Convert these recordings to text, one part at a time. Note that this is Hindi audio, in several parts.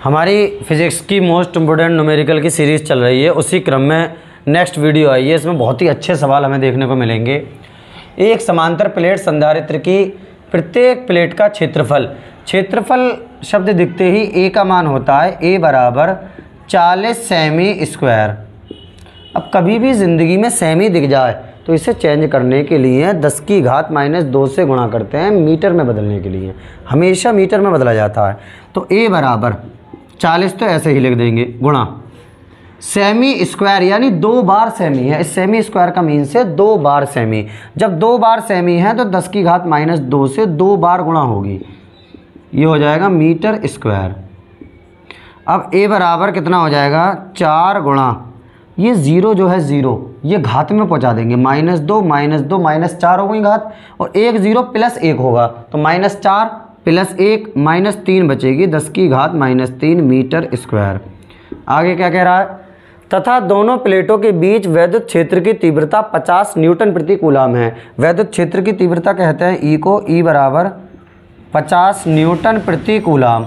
हमारी फिज़िक्स की मोस्ट इम्पोर्टेंट न्यूमेरिकल की सीरीज़ चल रही है, उसी क्रम में नेक्स्ट वीडियो आई है। इसमें बहुत ही अच्छे सवाल हमें देखने को मिलेंगे। एक समांतर प्लेट संधारित्र की प्रत्येक प्लेट का क्षेत्रफल शब्द दिखते ही ए का मान होता है ए बराबर 40 सेमी स्क्वायर। अब कभी भी ज़िंदगी में सेमी दिख जाए तो इसे चेंज करने के लिए 10 की घात -2 से गुणा करते हैं, मीटर में बदलने के लिए। हमेशा मीटर में बदला जाता है। तो ए बराबर 40 तो ऐसे ही लिख देंगे गुणा सेमी स्क्वायर, यानी 2 बार सेमी है। इस सेमी स्क्वायर का मीन से 2 बार सेमी। जब 2 बार सेमी है तो 10 की घात -2 से 2 बार गुणा होगी, ये हो जाएगा मीटर स्क्वायर। अब ए बराबर कितना हो जाएगा 4 गुणा ये 0 जो है 0 ये घात में पहुंचा देंगे, -2 -4 हो गई घात, और 1 0 प्लस 1 होगा तो -4 प्लस 1 -3 बचेगी, 10 की घात -3 मीटर स्क्वायर। आगे क्या कह रहा है, तथा दोनों प्लेटों के बीच वैद्युत क्षेत्र की तीव्रता 50 न्यूटन प्रति कूलाम है। वैद्युत क्षेत्र की तीव्रता कहते हैं ई को, ई बराबर 50 न्यूटन प्रति कूलाम।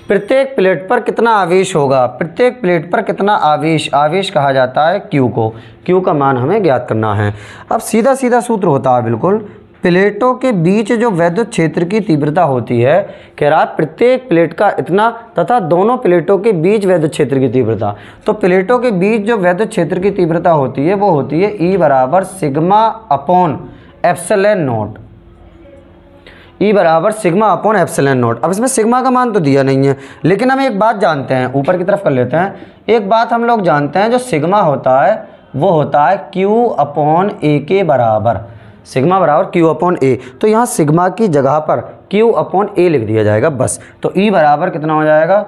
प्रत्येक प्लेट पर कितना आवेश होगा, प्रत्येक प्लेट पर कितना आवेश कहा जाता है क्यू को। क्यू का मान हमें ज्ञात करना है। अब सीधा सीधा सूत्र होता है बिल्कुल, प्लेटों के बीच जो वैद्युत क्षेत्र की तीव्रता होती है, कह रहा प्रत्येक प्लेट का इतना तथा दोनों प्लेटों के बीच वैद्युत क्षेत्र की तीव्रता। तो प्लेटों के बीच जो वैद्युत क्षेत्र की तीव्रता होती है वो होती है ई बराबर सिग्मा अपॉन एप्सिलॉन नॉट। ई बराबर सिग्मा अपॉन एप्सिलॉन नॉट। अब इसमें सिग्मा का मान तो दिया नहीं है, लेकिन हम एक बात जानते हैं, ऊपर की तरफ कर लेते हैं। एक बात हम लोग जानते हैं, जो सिग्मा होता है वो होता है क्यू अपॉन ए के बराबर। सिग्मा बराबर क्यू अपॉन ए, तो यहाँ सिग्मा की जगह पर क्यू अपॉन ए लिख दिया जाएगा बस। तो ई बराबर कितना हो जाएगा,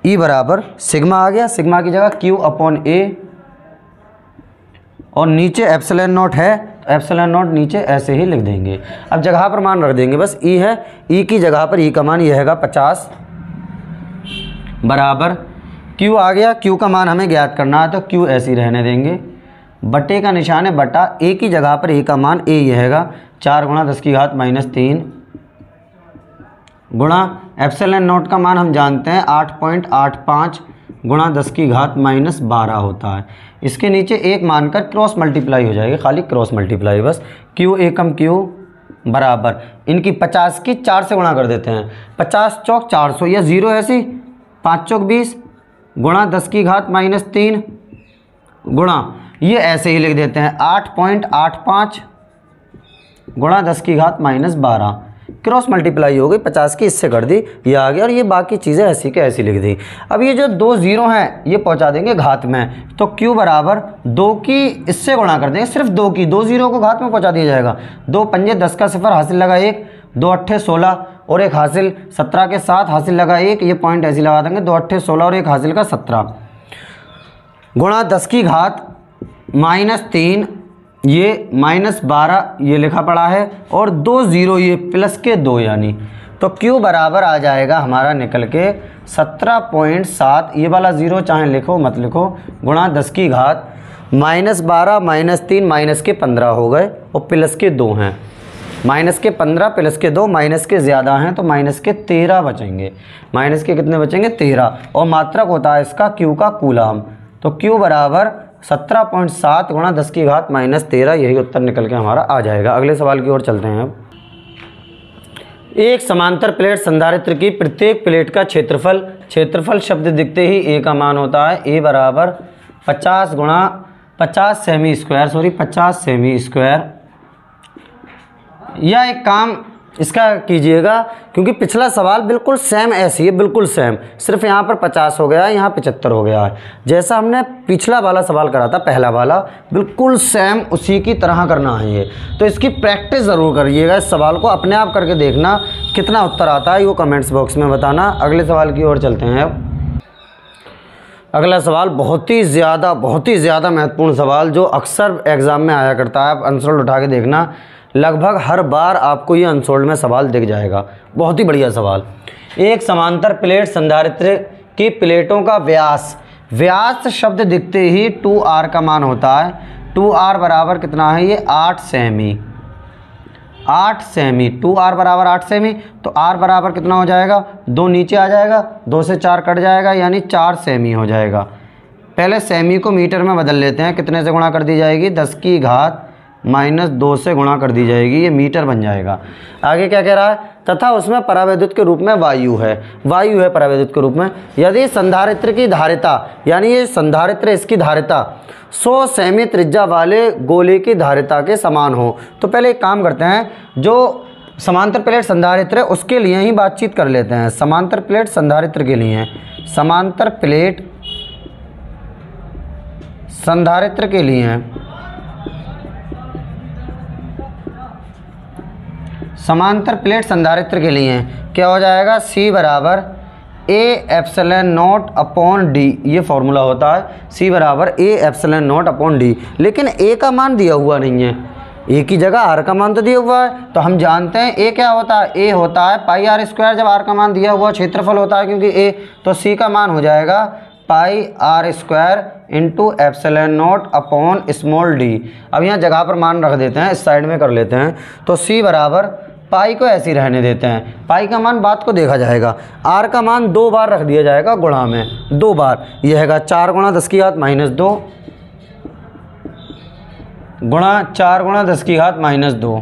ई बराबर सिग्मा आ गया, सिग्मा की जगह क्यू अपॉन ए, और नीचे एप्सिलॉन नॉट है तो एप्सिलॉन नॉट नीचे ऐसे ही लिख देंगे। अब जगह पर मान रख देंगे बस, ई है, ई की जगह पर ई का मान ये हैगा 50 बराबर क्यू आ गया। क्यू का मान हमें ज्ञात करना है तो क्यू ऐसे ही रहने देंगे, बटे का निशान है बटा, ए की जगह पर ए का मान ए ये हैगा 4 गुणा 10 की घात -3 गुणा एप्सिलॉन नॉट का मान हम जानते हैं 8.85 गुणा 10 की घात -12 होता है। इसके नीचे एक मानकर क्रॉस मल्टीप्लाई हो जाएगी, खाली क्रॉस मल्टीप्लाई बस। क्यू एकम क्यू बराबर इनकी 50 की 4 से गुणा कर देते हैं, 50 चौक 400 या 0 ऐसी 5 चौक 20 गुणा 10 की घात -3 गुणा ये ऐसे ही लिख देते हैं 8.85 गुणा 10 की घात -12। क्रॉस मल्टीप्लाई हो गई, 50 की इससे कर दी, ये आ गया, और ये बाकी चीज़ें ऐसी के ऐसी लिख दी। अब ये जो 2 0 हैं ये पहुंचा देंगे घात में, तो Q बराबर 2 की इससे गुणा कर देंगे, सिर्फ 2 की, 2 0 को घात में पहुंचा दिया जाएगा। 2 पंजे 10 का 0 हासिल लगा 1, 2 अट्ठे 16 और एक हासिल 17 के साथ हासिल लगा 1, ये पॉइंट ऐसे लगा देंगे, 2 अट्ठे 16 और एक हासिल का 17 गुणा 10 की घात -3 ये -12 ये लिखा पड़ा है, और 2 0 ये प्लस के 2 यानी, तो Q बराबर आ जाएगा हमारा निकल के 17.7, ये वाला 0 चाहे लिखो मत लिखो, गुणा 10 की घात -12 -3 माइनस के 15 हो गए, और प्लस के 2 हैं, माइनस के 15 प्लस के 2, माइनस के ज़्यादा हैं तो माइनस के 13 बचेंगे। माइनस के कितने बचेंगे 13, और मात्रक होता है इसका Q का कूलाम। तो Q बराबर 17.7 गुणा 10 की घात -13, यही उत्तर निकल के हमारा आ जाएगा। अगले सवाल की ओर चलते हैं। अब एक समांतर प्लेट संधारित्र की प्रत्येक प्लेट का क्षेत्रफल शब्द दिखते ही ए का मान होता है ए बराबर 50 सेमी स्क्वायर। या एक काम इसका कीजिएगा, क्योंकि पिछला सवाल बिल्कुल सेम ऐसी है, बिल्कुल सेम, सिर्फ यहाँ पर 50 हो गया है, यहाँ 75 हो गया है। जैसा हमने पिछला वाला सवाल करा था, पहला वाला, बिल्कुल सेम उसी की तरह करना है ये। तो इसकी प्रैक्टिस ज़रूर करिएगा, इस सवाल को अपने आप करके देखना कितना उत्तर आता है, वो कमेंट्स बॉक्स में बताना। अगले सवाल की ओर चलते हैं। अगला सवाल बहुत ही ज़्यादा महत्वपूर्ण सवाल, जो अक्सर एग्ज़ाम में आया करता है। आप आंसर उठा के देखना, लगभग हर बार आपको ये अनसोल्ड में सवाल दिख जाएगा। बहुत ही बढ़िया सवाल। एक समांतर प्लेट संधारित्र की प्लेटों का व्यास शब्द दिखते ही 2r का मान होता है। 2r बराबर कितना है, ये 8 सेमी। 8 सेमी, 2r बराबर 8 सेमी, तो r बराबर कितना हो जाएगा, 2 नीचे आ जाएगा, 2 से 4 कट जाएगा, यानी 4 सेमी हो जाएगा। पहले सेमी को मीटर में बदल लेते हैं, कितने से गुणा कर दी जाएगी, 10 की घात -2 से गुणा कर दी जाएगी, ये मीटर बन जाएगा। आगे क्या कह रहा है, तथा उसमें परावैद्युत के रूप में वायु है, वायु है परावैद्युत के रूप में। यदि संधारित्र की धारिता, यानी ये संधारित्र इसकी धारिता 100 सेमी त्रिज्या वाले गोले की धारिता के समान हो। तो पहले एक काम करते हैं, जो समांतर प्लेट संधारित्र है उसके लिए ही बातचीत कर लेते हैं। समांतर प्लेट संधारित्र के लिए, समांतर प्लेट संधारित्र के लिए, समांतर प्लेट संधारित्र के लिए क्या हो जाएगा, C बराबर A epsilon not upon D, ये फॉर्मूला होता है, C बराबर A epsilon not upon D। लेकिन A का मान दिया हुआ नहीं है, A की जगह R का मान तो दिया हुआ है, तो हम जानते हैं A क्या होता है, A होता है पाई R स्क्वायर, जब R का मान दिया हुआ क्षेत्रफल होता है क्योंकि A, तो C का मान हो जाएगा पाई R square into epsilon not upon small d। अब यहाँ जगह पर मान रख देते हैं, इस साइड में कर लेते हैं, तो C बराबर पाई को ऐसे ही रहने देते हैं, पाई का मान बाद को देखा जाएगा, R का मान 2 बार रख दिया जाएगा गुणा में, 2 बार, यह हैगा 4 गुणा 10 की घात -2 गुणा 4 गुणा 10 की घात -2।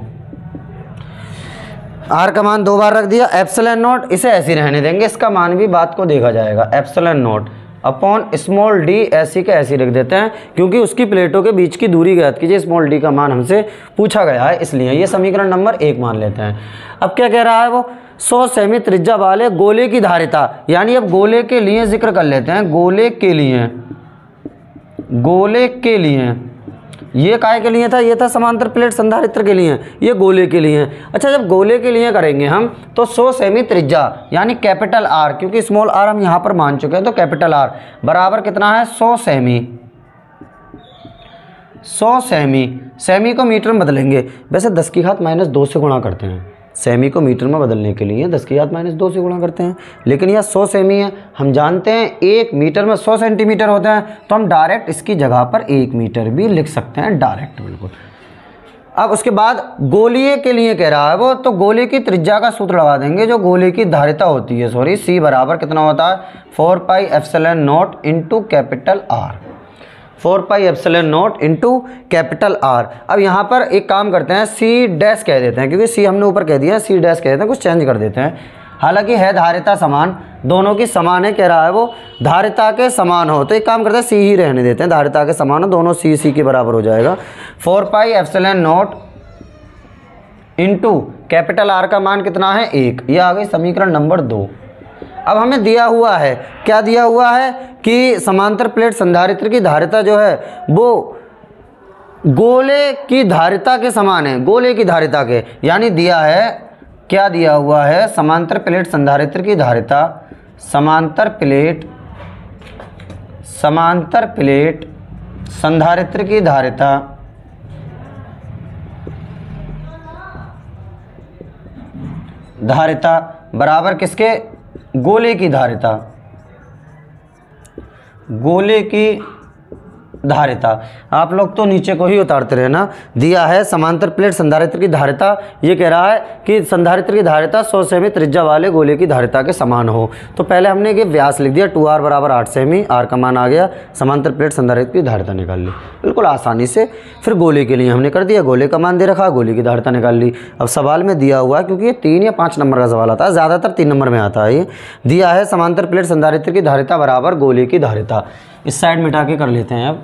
R का मान 2 बार रख दिया, एप्सिलॉन नॉट इसे ऐसे ही रहने देंगे, इसका मान भी बाद को देखा जाएगा, epsilon not upon small d ऐसी का ऐसी रख देते हैं, क्योंकि उसकी प्लेटों के बीच की दूरी ज्ञात कीजिए, स्मॉल d का मान हमसे पूछा गया है, इसलिए ये समीकरण नंबर 1 मान लेते हैं। अब क्या कह रहा है वो, 100 सेमी त्रिज्या वाले गोले की धारिता, यानी अब गोले के लिए जिक्र कर लेते हैं, गोले के लिए, गोले के लिए, ये काय के लिए था, ये था समांतर प्लेट संधारित्र के लिए, ये गोले के लिए। अच्छा, जब गोले के लिए करेंगे हम तो 100 सेमी त्रिज्या यानी कैपिटल R, क्योंकि स्मॉल r हम यहाँ पर मान चुके हैं, तो कैपिटल R बराबर कितना है, 100 सेमी, 100 सेमी, सेमी को मीटर में बदलेंगे, वैसे 10 की घात -2 से गुणा करते हैं, सेमी को मीटर में बदलने के लिए 10 की घात -2 से गुणा करते हैं, लेकिन यह 100 सेमी है, हम जानते हैं 1 मीटर में 100 सेंटीमीटर होते हैं, तो हम डायरेक्ट इसकी जगह पर 1 मीटर भी लिख सकते हैं डायरेक्ट, बिल्कुल। अब उसके बाद गोलीय के लिए कह रहा है वो, तो गोले की त्रिज्या का सूत्र लगा देंगे, जो गोले की धारिता होती है, सॉरी, C बराबर कितना होता है, 4 pi epsilon not into capital R, 4 pi epsilon not into capital R। अब यहाँ पर एक काम करते हैं, C डैश कह देते हैं, क्योंकि C हमने ऊपर कह दिया, C डैश कह देते हैं, कुछ चेंज कर देते हैं, हालांकि है धारिता समान, दोनों की समान है, कह रहा है वो धारिता के समान हो, तो एक काम करते हैं C ही रहने देते हैं, धारिता के समान हो, दोनों C के बराबर हो जाएगा। 4 pi epsilon not into capital R का मान कितना है, 1, यह आ गई समीकरण नंबर 2। अब हमें दिया हुआ है, क्या दिया हुआ है कि समांतर प्लेट संधारित्र की धारिता जो है वो गोले की धारिता के समान है, गोले की धारिता के, यानी दिया है, क्या दिया हुआ है, समांतर प्लेट संधारित्र की धारिता, समांतर प्लेट संधारित्र की धारिता बराबर किसके, गोले की धारिता, गोले की धारिता। आप लोग तो नीचे को ही उतारते रहे ना, दिया है समांतर प्लेट संधारित्र की धारिता, ये कह रहा है कि संधारित्र की धारिता 100 सेमी त्रिज्या वाले गोले की धारिता के समान हो। तो पहले हमने ये व्यास लिख दिया, 2r बराबर 8 सेमी, r का मान आ गया, समांतर प्लेट संधारित्र की धारिता निकाल ली बिल्कुल आसानी से। फिर गोले के लिए हमने कर दिया, गोले का मान दे रखा, गोले की धारिता निकाल ली। अब सवाल में दिया हुआ है, क्योंकि ये 3 या 5 नंबर का सवाल आता है, ज़्यादातर 3 नंबर में आता है, ये दिया है समांतर प्लेट संधारित्र की धारिता बराबर गोले की धारिता। इस साइड मिटा के कर लेते हैं। अब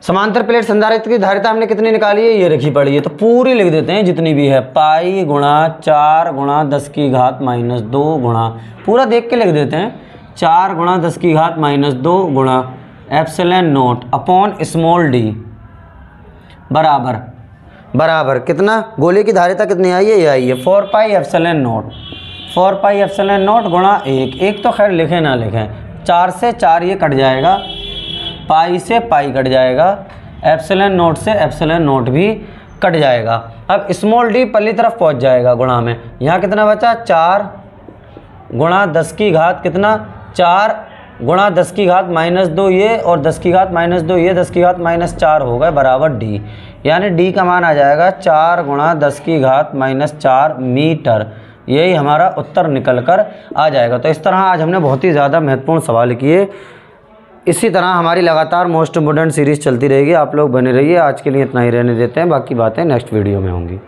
समांतर प्लेट संधारित्र की धारिता हमने कितनी निकाली है, ये रखी पड़ी है, तो पूरी लिख देते हैं जितनी भी है, पाई गुणा 4 गुणा 10 की घात -2 गुणा, पूरा देख के लिख देते हैं, 4 गुणा 10 की घात -2 गुणा epsilon not upon small d बराबर कितना, गोले की धारिता कितनी आई है, ये आई है 4 pi epsilon not, 4 pi epsilon not गुणा 1 तो खैर लिखें ना लिखें, 4 से 4 ये कट जाएगा, पाई से पाई कट जाएगा, एप्सिलॉन नॉट से एप्सिलॉन नॉट भी कट जाएगा। अब स्मॉल d पल्ली तरफ पहुंच जाएगा गुणा में, यहाँ कितना बचा, 4 गुणा 10 की घात कितना, 4 गुणा 10 की घात -2 ये और 10 की घात -2 ये 10 की घात -4 हो गए बराबर डी। यानी डी का मान आ जाएगा 4 गुणा 10 की घात -4 मीटर। यही हमारा उत्तर निकल कर आ जाएगा। तो इस तरह आज हमने बहुत ही ज़्यादा महत्वपूर्ण सवाल किए। इसी तरह हमारी लगातार मोस्ट इम्पोर्टेंट सीरीज़ चलती रहेगी। आप लोग बने रहिए। आज के लिए इतना ही रहने देते हैं, बाकी बातें नेक्स्ट वीडियो में होंगी।